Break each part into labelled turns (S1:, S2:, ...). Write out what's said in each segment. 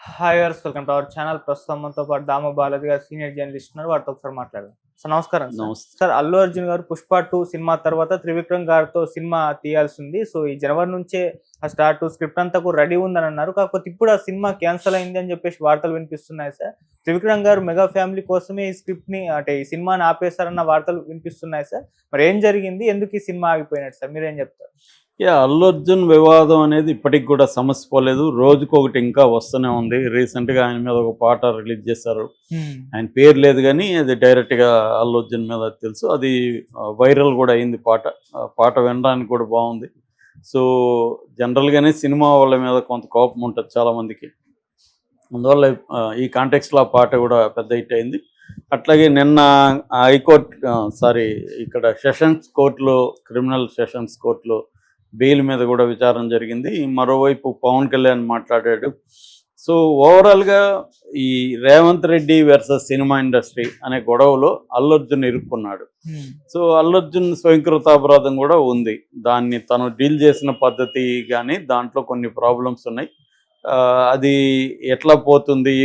S1: Hi guys, welcome to our channel. ప్రస్తుతం మనతో పాటు దామ బాలాజీ గారు సీనియర్ జర్నలిస్ట్ ఉన్నారు. వారితో ఒకసారి మాట్లాడదాం. సార్ నమస్కారం.
S2: నమస్తే.
S1: సార్ అల్లు అర్జున్ గారు పుష్ప 2 సినిమా తర్వాత త్రివిక్రమ్ గారితో సినిమా తీయాల్సి ఉంది. సో ఈ జనవరి నుంచే ఆ స్టార్ట్ స్క్రిప్ట్ అంతా కూడా రెడీ ఉందని అన్నారు. కాకపోతే ఇప్పుడు ఆ సినిమా క్యాన్సిల్ అయింది అని చెప్పేసి వార్తలు వినిపిస్తున్నాయి సార్. త్రివిక్రమ్ గారు మెగా ఫ్యామిలీ కోసమే ఈ స్క్రిప్ట్ ని అంటే ఈ సినిమాని ఆపేశారన్న వార్తలు వినిపిస్తున్నాయి సార్. మరి ఏం జరిగింది, ఎందుకు ఈ సినిమా ఆగిపోయినట్టు సార్, మీరేం చెప్తారు?
S2: అల్లు అర్జున్ వివాదం అనేది ఇప్పటికి కూడా సమస్య పోలేదు. రోజుకొకటి ఇంకా వస్తూనే ఉంది. రీసెంట్గా ఆయన మీద ఒక పాట రిలీజ్ చేశారు. ఆయన పేరు లేదు కానీ అది డైరెక్ట్గా అల్లు అర్జున్ మీద తెలుసు. అది వైరల్ కూడా అయింది పాట. పాట వినడానికి కూడా బాగుంది. సో జనరల్గానే సినిమా వాళ్ళ మీద కొంత కోపం ఉంటుంది చాలామందికి. అందువల్ల ఈ కాంటెక్స్లో ఆ పాట కూడా పెద్ద హిట్ అయింది. అట్లాగే నిన్న హైకోర్టు ఇక్కడ సెషన్స్ కోర్టులో, క్రిమినల్ సెషన్స్ కోర్టులో బెయిల్ మీద కూడా విచారణ జరిగింది. మరోవైపు పవన్ కళ్యాణ్ మాట్లాడాడు. సో ఓవరాల్గా ఈ Revanth Reddy versus cinema industry అనే గొడవలో అల్లు అర్జున్ ఇరుక్కున్నాడు. సో అల్లు అర్జున్ స్వయంకృతాపరాధం కూడా ఉంది. దాన్ని తను డీల్ చేసిన పద్ధతి కానీ దాంట్లో కొన్ని ప్రాబ్లమ్స్ ఉన్నాయి. అది ఎట్లా పోతుంది,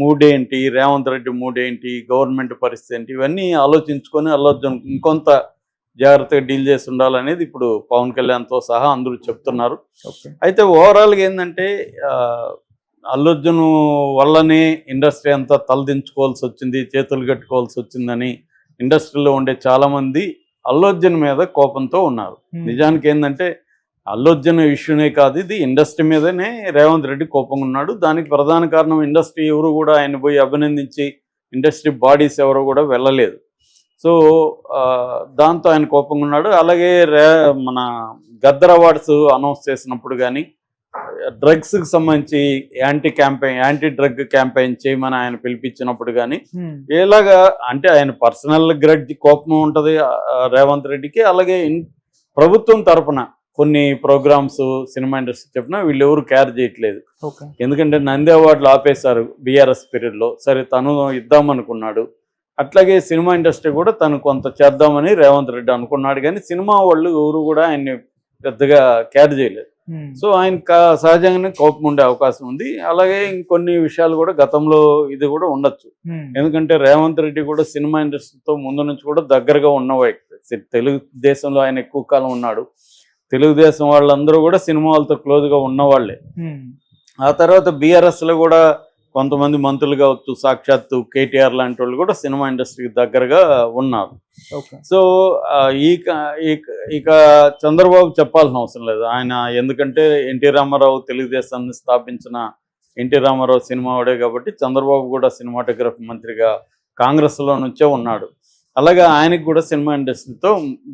S2: మూడ్ ఏంటి, రేవంత్ రెడ్డి మూడ్ ఏంటి, గవర్నమెంట్ పరిస్థితి ఏంటి, ఇవన్నీ ఆలోచించుకొని అల్లు అర్జున్ ఇంకొంత జాగ్రత్తగా డీల్ చేసి ఉండాలనేది ఇప్పుడు పవన్ కళ్యాణ్తో సహా అందరూ చెప్తున్నారు. అయితే ఓవరాల్గా ఏంటంటే అల్లు అర్జున్ వల్లనే ఇండస్ట్రీ అంతా తలదించుకోవాల్సి వచ్చింది, చేతులు కట్టుకోవాల్సి వచ్చిందని ఇండస్ట్రీలో ఉండే చాలామంది అల్లు అర్జున్ మీద కోపంతో ఉన్నారు. నిజానికి ఏంటంటే అల్లు అర్జున్ ఇష్యూనే కాదు, ఇది ఇండస్ట్రీ మీదనే రేవంత్ రెడ్డి కోపంగా ఉన్నాడు. దానికి ప్రధాన కారణం ఇండస్ట్రీ ఎవరు కూడా ఆయన పోయి అభినందించి ఇండస్ట్రీ బాడీస్ ఎవరు కూడా వెళ్ళలేదు. సో దాంతో ఆయన కోపంగా ఉన్నాడు. అలాగే మన గద్దర్ అవార్డ్స్ అనౌన్స్ చేసినప్పుడు కానీ డ్రగ్స్కి సంబంధించి యాంటీ డ్రగ్ క్యాంపెయిన్ చేయమని ఆయన పిలిపించినప్పుడు కానీ ఎలాగా అంటే ఆయన పర్సనల్ గ్రడ్జ్ కోపం ఉంటుంది రేవంత్ రెడ్డికి. అలాగే ప్రభుత్వం తరఫున కొన్ని ప్రోగ్రామ్స్ సినిమా ఇండస్ట్రీ చెప్పినా వీళ్ళు ఎవరు కేర్ చేయట్లేదు. ఎందుకంటే నంది అవార్డులు ఆపేశారు బీఆర్ఎస్ పీరియడ్లో. సరే తను ఇద్దామనుకున్నాడు. అట్లాగే సినిమా ఇండస్ట్రీ కూడా తను కొంత చేద్దామని రేవంత్ రెడ్డి అనుకున్నాడు, కానీ సినిమా వాళ్ళు ఎవరు కూడా ఆయన్ని పెద్దగా కేర్ చేయలేదు. సో ఆయన సహజంగానే కోపం ఉండే అవకాశం ఉంది. అలాగే ఇంకొన్ని విషయాలు కూడా గతంలో ఇది కూడా ఉండొచ్చు. ఎందుకంటే రేవంత్ రెడ్డి కూడా సినిమా ఇండస్ట్రీతో ముందు నుంచి కూడా దగ్గరగా ఉన్న వ్యక్తి. తెలుగుదేశంలో ఆయన ఎక్కువ కాలం ఉన్నాడు. తెలుగుదేశం వాళ్ళందరూ కూడా సినిమా వాళ్ళతో క్లోజ్గా ఉన్నవాళ్లే. ఆ తర్వాత బీఆర్ఎస్లో కూడా కొంతమంది మంత్రులు కావచ్చు, సాక్షాత్తు కేటీఆర్ లాంటి వాళ్ళు కూడా సినిమా ఇండస్ట్రీకి దగ్గరగా ఉన్నారు. సో ఇక చంద్రబాబు చెప్పాల్సిన అవసరం లేదు. ఆయన ఎందుకంటే ఎన్టీ రామారావు తెలుగుదేశాన్ని స్థాపించిన ఎన్టీ రామారావు సినిమా వాడే కాబట్టి చంద్రబాబు కూడా సినిమాటోగ్రఫీ మంత్రిగా కాంగ్రెస్లో నుంచే ఉన్నాడు. అలాగే ఆయనకి కూడా సినిమా ఇండస్ట్రీతో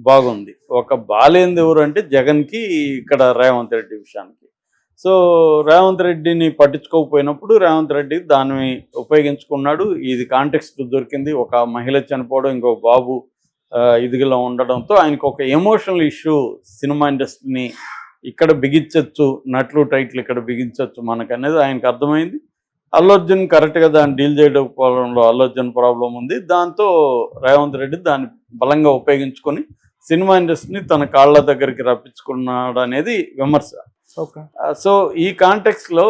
S2: బాగుంది. ఒక బాలేంది ఎవరు అంటే జగన్కి, ఇక్కడ రేవంత్ రెడ్డి విషయానికి. సో రేవంత్ రెడ్డిని పట్టించుకోకపోయినప్పుడు రేవంత్ రెడ్డి దాన్ని ఉపయోగించుకున్నాడు. ఇది కాంటెక్స్ట్ దొరికింది. ఒక మహిళ చనిపోవడం, ఇంకో బాబు ఇదిగలో ఉండడంతో ఆయనకు ఒక ఎమోషనల్ ఇష్యూ, సినిమా ఇండస్ట్రీని ఇక్కడ బిగించవచ్చు, నటులు టైటిల్ ఇక్కడ బిగించవచ్చు మనకు అనేది ఆయనకు అర్థమైంది. అల్లు అర్జున్ కరెక్ట్గా దాన్ని డీల్ చేయకపోవడంలో అల్లు అర్జున్ ప్రాబ్లం ఉంది. దాంతో రేవంత్ రెడ్డి దాన్ని బలంగా ఉపయోగించుకొని సినిమా ఇండస్ట్రీని తన కాళ్ళ దగ్గరికి రప్పించుకున్నాడు అనేది విమర్శ. సో ఈ కాంటెక్స్లో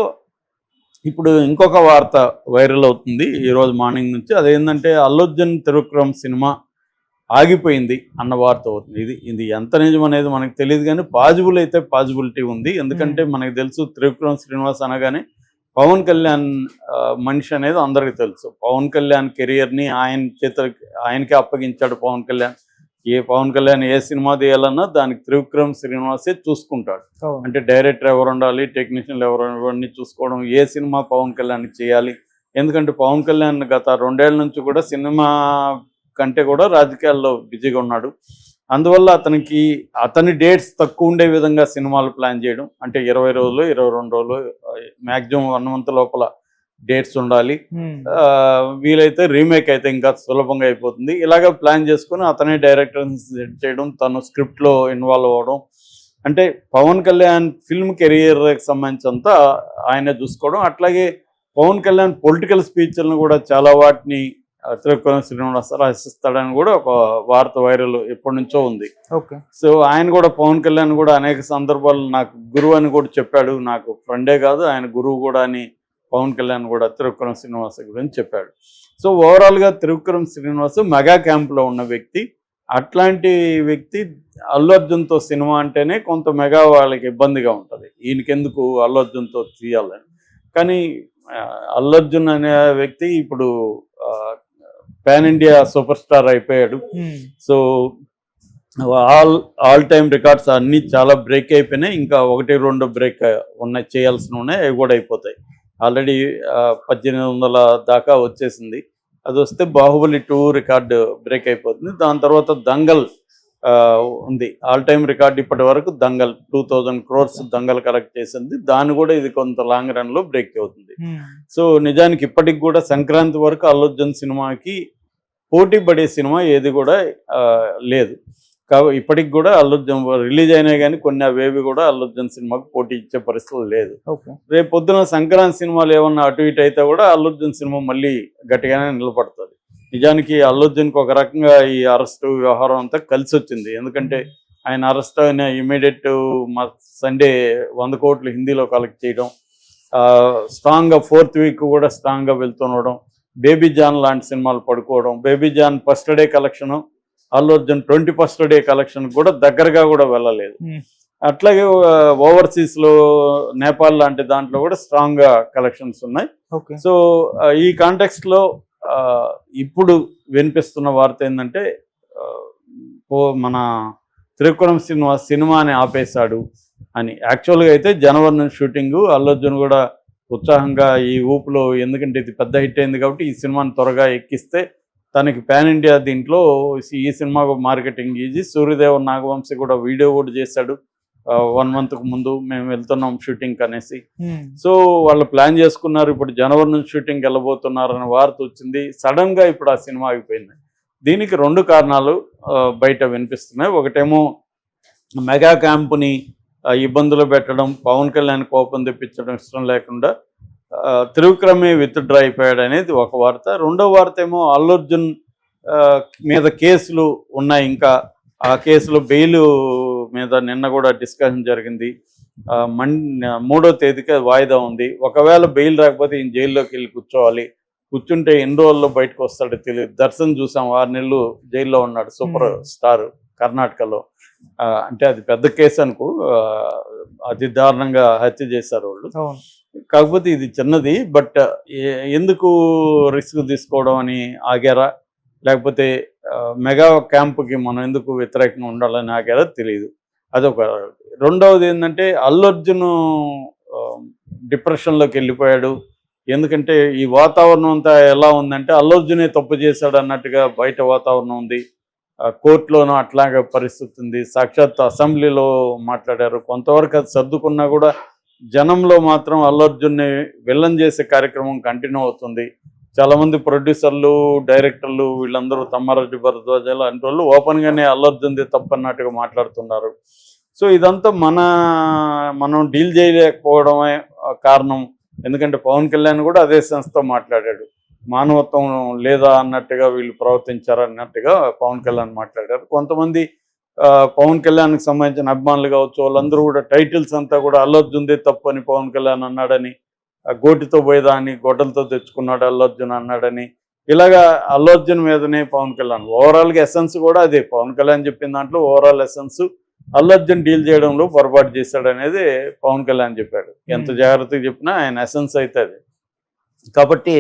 S2: ఇప్పుడు ఇంకొక వార్త వైరల్ అవుతుంది ఈరోజు మార్నింగ్ నుంచి. అదేంటంటే అల్లు అర్జున్ త్రివిక్రమ్ సినిమా ఆగిపోయింది అన్న వార్త అవుతుంది. ఇది ఎంత నిజం అనేది మనకు తెలియదు, కానీ పాజిబిలిటీ ఉంది. ఎందుకంటే మనకు తెలుసు త్రివిక్రమ్ శ్రీనివాస్ అనగానే పవన్ కళ్యాణ్ మనిషి అనేది అందరికీ తెలుసు. పవన్ కళ్యాణ్ కెరియర్ని ఆయనకే అప్పగించాడు పవన్ కళ్యాణ్. పవన్ కళ్యాణ్ ఏ సినిమా తీయాలన్నా దానికి త్రివిక్రమ్ శ్రీనివాసే చూసుకుంటాడు. అంటే డైరెక్టర్ ఎవరు ఉండాలి, టెక్నీషియన్లు ఎవరిని చూసుకోవడం, ఏ సినిమా పవన్ కళ్యాణ్ చేయాలి. ఎందుకంటే పవన్ కళ్యాణ్ గత 2 ఏళ్ల నుంచి కూడా సినిమా కంటే కూడా రాజకీయాల్లో బిజీగా ఉన్నాడు. అందువల్ల అతని డేట్స్ తక్కువ ఉండే విధంగా సినిమాలు ప్లాన్ చేయడం, అంటే 20 రోజులు 22 రోజులు మ్యాక్సిమం 1 మంత్ లోపల డేట్స్ ఉండాలి. వీలైతే రీమేక్ అయితే ఇంకా సులభంగా అయిపోతుంది. ఇలాగ ప్లాన్ చేసుకుని అతనే డైరెక్టర్ని సెట్ చేయడం, తను స్క్రిప్ట్లో ఇన్వాల్వ్ అవ్వడం, అంటే పవన్ కళ్యాణ్ ఫిల్మ్ కెరియర్కి సంబంధించినంతా ఆయనే చూసుకోవడం. అట్లాగే పవన్ కళ్యాణ్ పొలిటికల్ స్పీచ్లను కూడా చాలా వాటిని త్రివిక్రమ్ శ్రీనివాస్ రాసిస్తాడని కూడా ఒక వార్త వైరల్ ఎప్పటి నుంచో ఉంది. సో ఆయన కూడా పవన్ కళ్యాణ్ కూడా అనేక సందర్భాలు నాకు గురువు అని కూడా చెప్పాడు, నాకు ఫ్రెండే కాదు ఆయన గురువు కూడా అని పవన్ కళ్యాణ్ కూడా త్రివిక్రమ్ శ్రీనివాస్ గురించి చెప్పాడు. సో ఓవరాల్గా త్రివిక్రమ్ శ్రీనివాస్ మెగా క్యాంప్లో ఉన్న వ్యక్తి. అట్లాంటి వ్యక్తి అల్లు అర్జున్తో సినిమా అంటేనే కొంత మెగా వాళ్ళకి ఇబ్బందిగా ఉంటుంది, ఈయనకెందుకు అల్లు అర్జున్తో తీయాలని. కానీ అల్లు అర్జున్ అనే వ్యక్తి ఇప్పుడు పాన్ ఇండియా సూపర్ స్టార్ అయిపోయాడు. సో ఆల్ టైమ్ రికార్డ్స్ అన్నీ చాలా బ్రేక్ అయిపోయినాయి. ఇంకా 1-2 బ్రేక్ ఉన్నాయి, చేయాల్సిన ఉన్నాయి, అవి కూడా అయిపోతాయి. ఆల్రెడీ 1800 దాకా వచ్చేసింది. అది వస్తే బాహుబలి 2 రికార్డు బ్రేక్ అయిపోతుంది. దాని తర్వాత దంగల్ ఉంది, ఆల్ టైమ్ రికార్డు ఇప్పటి వరకు దంగల్ 2000 crores దంగల్ కలెక్ట్ చేసింది. దాన్ని కూడా ఇది కొంత లాంగ్ రన్లో బ్రేక్ అవుతుంది. సో నిజానికి ఇప్పటికి కూడా సంక్రాంతి వరకు అల్లు అర్జున్ సినిమాకి పోటీ పడే సినిమా ఏది కూడా లేదు. కాబట్టి ఇప్పటికి కూడా అల్లు అర్జున్ రిలీజ్ అయినా కానీ కొన్ని అవేవి కూడా అల్లు అర్జున్ సినిమాకు పోటీ ఇచ్చే పరిస్థితులు లేదు. రేపు పొద్దున సంక్రాంతి సినిమాలు ఏమన్నా అటు ఇటు అయితే కూడా అల్లు అర్జున్ సినిమా మళ్ళీ గట్టిగానే నిలబడుతుంది. నిజానికి అల్లు అర్జున్కి ఒక రకంగా ఈ అరెస్టు వ్యవహారం అంతా కలిసి వచ్చింది. ఎందుకంటే ఆయన అరెస్ట్ అయిన ఇమీడియట్ సండే 100 కోట్లు హిందీలో కలెక్ట్ చేయడం, స్ట్రాంగ్గా 4th వీక్ కూడా స్ట్రాంగ్గా వెళ్తుండడం, బేబీ జాన్ లాంటి సినిమాలు పడుకోవడం, Baby John first day collection Allu Arjun 21st day collection కూడా దగ్గరగా కూడా వెళ్ళలేదు. అట్లాగే ఓవర్సీస్లో నేపాల్ లాంటి దాంట్లో కూడా స్ట్రాంగ్గా కలెక్షన్స్ ఉన్నాయి. సో ఈ కాంటెక్స్ట్లో ఇప్పుడు వినిపిస్తున్న వార్త ఏంటంటే మన త్రివిక్రమ్ శ్రీనివాస్ సినిమాని ఆపేశాడు అని. యాక్చువల్గా అయితే జనవరి నుంచి షూటింగు, అల్లు అర్జున్ కూడా ఉత్సాహంగా ఈ ఊపులో, ఎందుకంటే ఇది పెద్ద హిట్ అయింది కాబట్టి ఈ సినిమాని త్వరగా ఎక్కిస్తే తనకి పాన్ ఇండియా దీంట్లో ఈ సినిమాకు మార్కెటింగ్ ఈజీ. సూర్యదేవ్ నాగవంశీ కూడా వీడియో కూడా చేశాడు 1 monthకు ముందు, మేము వెళ్తున్నాం షూటింగ్ అనేసి. సో వాళ్ళు ప్లాన్ చేసుకున్నారు, ఇప్పుడు జనవరి నుంచి షూటింగ్కి వెళ్ళబోతున్నారని వార్త వచ్చింది. సడన్గా ఇప్పుడు ఆ సినిమా ఆగిపోయింది. దీనికి 2 కారణాలు బయట వినిపిస్తున్నాయి. ఒకటేమో మెగా క్యాంపుని ఇబ్బందులు పెట్టడం, పవన్ కళ్యాణ్ కోపం తెప్పించడం ఇష్టం లేకుండా త్రివిక్రమే విత్డ్రా అయిపోయాడు అనేది ఒక వార్త. రెండో వార్త ఏమో అల్లు అర్జున్ మీద కేసులు ఉన్నాయి, ఇంకా ఆ కేసులో బెయిల్ మీద నిన్న కూడా డిస్కషన్ జరిగింది. 3వ తేదీకి వాయిదా ఉంది. ఒకవేళ బెయిల్ రాకపోతే ఈయన జైల్లోకి వెళ్ళి కూర్చోవాలి. కూర్చుంటే ఎన్ని రోజుల్లో బయటకు వస్తాడో తెలియదు. దర్శన్ చూసాం 6 నెలలు జైల్లో ఉన్నాడు, సూపర్ స్టార్ కర్ణాటకలో. అంటే అది పెద్ద కేసు అనుకో, అతి దారుణంగా హత్య చేశారు వాళ్ళు. కాకపోతే ఇది చిన్నది. బట్ ఎందుకు రిస్క్ తీసుకోవడం అని ఆగారా, లేకపోతే మెగా క్యాంపుకి మనం ఎందుకు వ్యతిరేకంగా ఉండాలని ఆగారా తెలియదు. అదొక. రెండవది ఏంటంటే అల్లు అర్జున్ డిప్రెషన్లోకి వెళ్ళిపోయాడు. ఎందుకంటే ఈ వాతావరణం అంతా ఎలా ఉందంటే అల్లు అర్జునే తప్పు చేశాడు అన్నట్టుగా బయట వాతావరణం ఉంది. కోర్టులోనూ అట్లాగే పరిస్థితి ఉంది. సాక్షాత్ అసెంబ్లీలో మాట్లాడారు. కొంతవరకు అది సర్దుకున్నా కూడా జనంలో మాత్రం అల్లు అర్జున్ని విలన్ చేసే కార్యక్రమం కంటిన్యూ అవుతుంది. చాలామంది ప్రొడ్యూసర్లు, డైరెక్టర్లు వీళ్ళందరూ తమ్మారెడ్డి భరద్వాజ్ అంటే వాళ్ళు ఓపెన్గానే అల్లు అర్జున్ది తప్పన్నట్టుగా మాట్లాడుతున్నారు. సో ఇదంతా మనం డీల్ చేయలేకపోవడమే కారణం. ఎందుకంటే పవన్ కళ్యాణ్ కూడా అదే సంస్థతో మాట్లాడాడు. మానవత్వం లేదా అన్నట్టుగా వీళ్ళు ప్రవర్తించారు అన్నట్టుగా పవన్ కళ్యాణ్ మాట్లాడారు. కొంతమంది పవన్ కళ్యాణ్కి సంబంధించిన అభిమానులు కావచ్చు, వాళ్ళందరూ కూడా టైటిల్స్ అంతా కూడా అల్లు అర్జున్దే తప్పు అని పవన్ కళ్యాణ్ అన్నాడని, గోటితో పోయేదాన్ని గొడ్డలతో తెచ్చుకున్నాడు అల్లు అర్జున్ అన్నాడని, ఇలాగా అల్లు అర్జున్ మీదనే పవన్ కళ్యాణ్. ఓవరాల్గా ఎసెన్స్ కూడా అదే. పవన్ కళ్యాణ్ చెప్పిన దాంట్లో overall essence Allu Arjun deal చేయడంలో పొరపాటు చేశాడు అనేది పవన్ కళ్యాణ్ చెప్పాడు. ఎంత జాగ్రత్తగా చెప్పినా ఆయన ఎసెన్స్ అయితే అది. కాబట్టి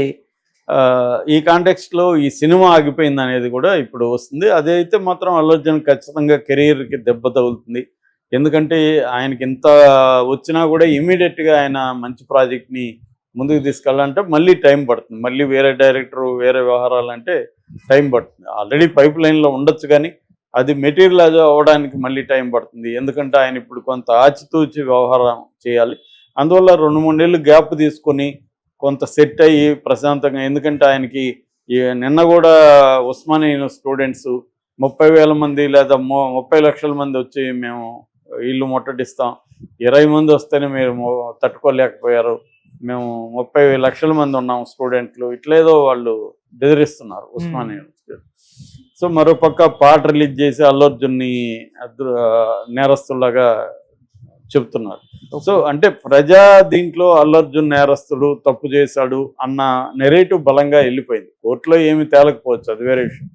S2: ఈ కాంటెక్స్ట్లో ఈ సినిమా ఆగిపోయింది అనేది కూడా ఇప్పుడు వస్తుంది. అదైతే మాత్రం అల్లు అర్జున్ ఖచ్చితంగా కెరీర్కి దెబ్బ తగులుతుంది. ఎందుకంటే ఆయనకి ఇంత వచ్చినా కూడా ఇమీడియట్గా ఆయన మంచి ప్రాజెక్ట్ని ముందుకు తీసుకెళ్ళాలంటే మళ్ళీ టైం పడుతుంది. మళ్ళీ వేరే డైరెక్టరు, వేరే వ్యవహారాలు అంటే టైం పడుతుంది. ఆల్రెడీ పైప్ లైన్లో ఉండొచ్చు కానీ అది మెటీరియల్ అవ్వడానికి మళ్ళీ టైం పడుతుంది. ఎందుకంటే ఆయన ఇప్పుడు కొంత ఆచితూచి వ్యవహారం చేయాలి. అందువల్ల 2-3 నెలలు గ్యాప్ తీసుకొని కొంత సెట్ అయ్యి ప్రశాంతంగా, ఎందుకంటే ఆయనకి నిన్న కూడా ఉస్మానియా స్టూడెంట్స్ 30,000 మంది లేదా 30 లక్షల మంది వచ్చి మేము ఇల్లు ముట్టడిస్తాం, 20 మంది వస్తేనే మీరు తట్టుకోలేకపోయారు, మేము 30 లక్షల మంది ఉన్నాం స్టూడెంట్లు, ఇట్లేదో వాళ్ళు బెదిరిస్తున్నారు ఉస్మానియా. సో మరోపక్క పాట రిలీజ్ చేసి అల్లు అర్జున్ని నేరస్తులాగా చెప్తున్నారు. సో అంటే ప్రజా దీంట్లో అల్లు అర్జున్ నేరస్తుడు, తప్పు చేశాడు అన్న నెరేటివ్ బలంగా వెళ్ళిపోయింది. కోర్టులో ఏమి తేలకపోవచ్చు, అది వేరే విషయం.